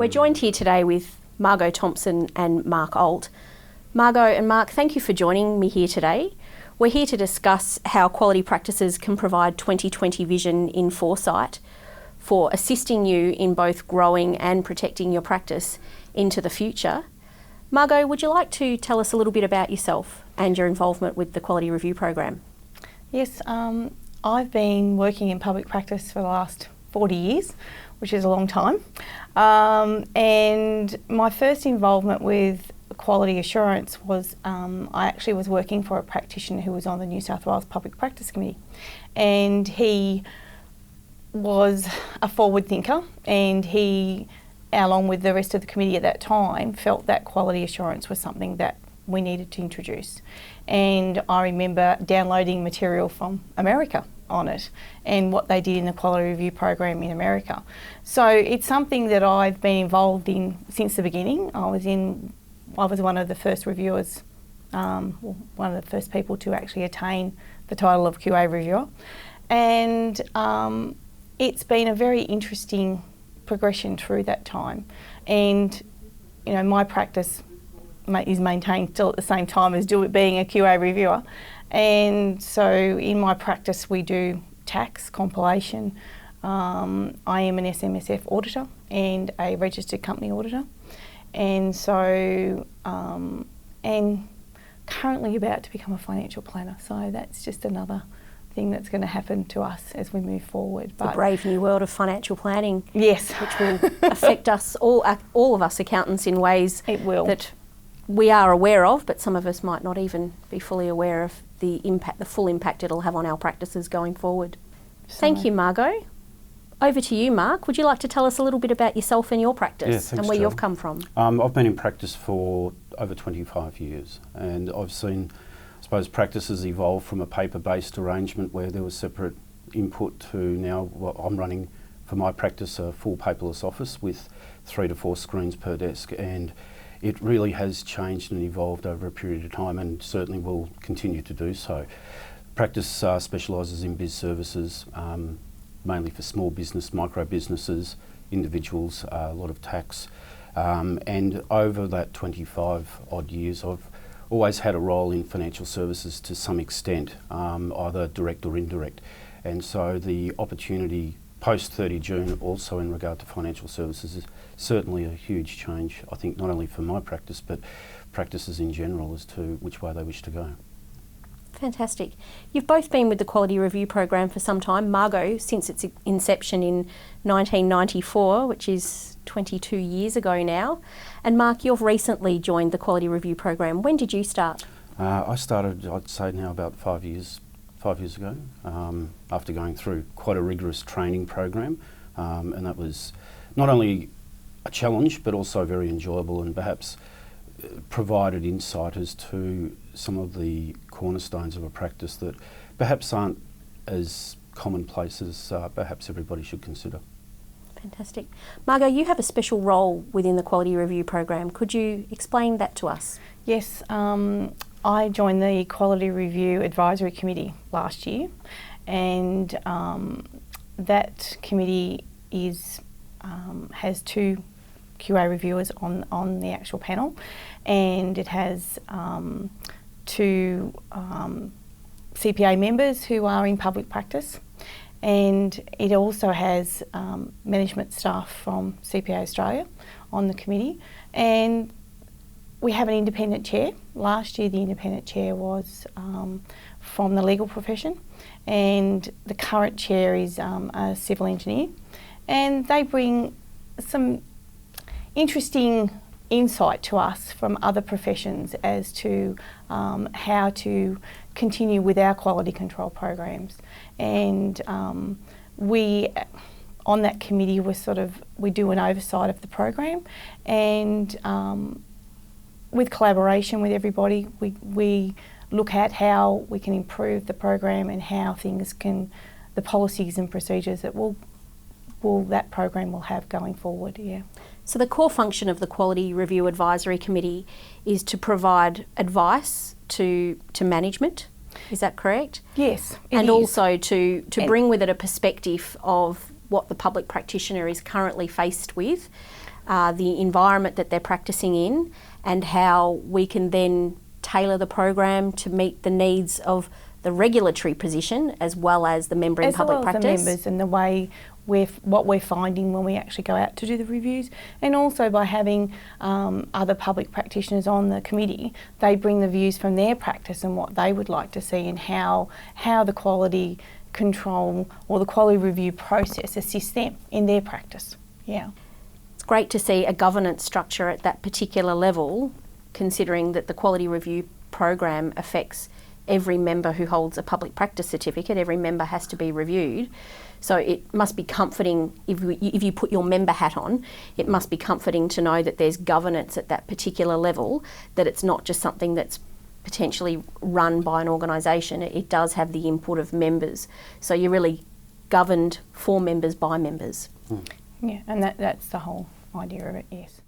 We're joined here today with Margot Thompson and Mark Ault. Margot and Mark, thank you for joining me here today. We're here to discuss how quality practices can provide 2020 vision in foresight for assisting you in both growing and protecting your practice into the future. Margot, would you like to tell us a little bit about yourself and your involvement with the Quality Review Program? Yes, I've been working in public practice for the last 40 years, which is a long time. And my first involvement with quality assurance was I actually was working for a practitioner who was on the New South Wales Public Practice Committee, and he was a forward thinker, and he, along with the rest of the committee at that time, felt that quality assurance was something that we needed to introduce. And I remember downloading material from America on it and what they did in the quality review program in America. So it's something that I've been involved in since the beginning. I was one of the first reviewers, one of the first people to actually attain the title of QA reviewer. And it's been a very interesting progression through that time. And, you know, my practice is maintained still at the same time as being a QA reviewer. And so in my practice we do tax, compilation. I am an SMSF auditor and a registered company auditor. And so, and currently about to become a financial planner. So that's just another thing that's going to happen to us as we move forward. But the brave new world of financial planning. Yes. Which will affect us, all of us accountants, in ways it will. That we are aware of, but some of us might not even be fully aware of the impact, the full impact it'll have on our practices going forward. So, thank you, Margot. Over to you, Mark. Would you like to tell us a little bit about yourself and your practice and where you've come from? I've been in practice for over 25 years, and I've seen, I suppose, practices evolve from a paper-based arrangement where there was separate input to now what I'm running for my practice, a full paperless office with 3 to 4 screens per desk, and it really has changed and evolved over a period of time, and certainly will continue to do so. Practice specialises in biz services, mainly for small business, micro businesses, individuals, a lot of tax. And over that 25 odd years, I've always had a role in financial services to some extent, either direct or indirect. And so the opportunity post 30 June also in regard to financial services is certainly a huge change, I think, not only for my practice, but practices in general as to which way they wish to go. Fantastic. You've both been with the Quality Review Program for some time. Margot, since its inception in 1994, which is 22 years ago now. And Mark, you've recently joined the Quality Review Program. When did you start? I started, I'd say now, about 5 years ago, after going through quite a rigorous training program. And that was not only a challenge, but also very enjoyable, and perhaps provided insight as to some of the cornerstones of a practice that perhaps aren't as commonplace as perhaps everybody should consider. Fantastic. Margot, you have a special role within the Quality Review Program. Could you explain that to us? Yes, I joined the Quality Review Advisory Committee last year, and that committee has 2 QA reviewers on the actual panel, and it has 2 CPA members who are in public practice, and it also has management staff from CPA Australia on the committee, and we have an independent chair. Last year the independent chair was from the legal profession, and the current chair is a civil engineer, and they bring some interesting insight to us from other professions as to how to continue with our quality control programs. And we, on that committee, we do an oversight of the program, and with collaboration with everybody, we look at how we can improve the program and how the policies and procedures that that program will have going forward. Yeah. So the core function of the Quality Review Advisory Committee is to provide advice to management. Is that correct? Yes, and also to bring with it a perspective of what the public practitioner is currently faced with, the environment that they're practicing in, and how we can then tailor the program to meet the needs of the regulatory position as well as the member in public practice. As well as the members and the way what we're finding when we actually go out to do the reviews, and also by having other public practitioners on the committee, they bring the views from their practice and what they would like to see, and how the quality control or the quality review process assists them in their practice. Yeah. It's great to see a governance structure at that particular level, considering that the quality review program affects every member who holds a public practice certificate. Every member has to be reviewed. So it must be comforting, if you put your member hat on, it must be comforting to know that there's governance at that particular level, that it's not just something that's potentially run by an organisation. It does have the input of members. So you're really governed for members by members. Yeah, and that's the whole idea of it, yes.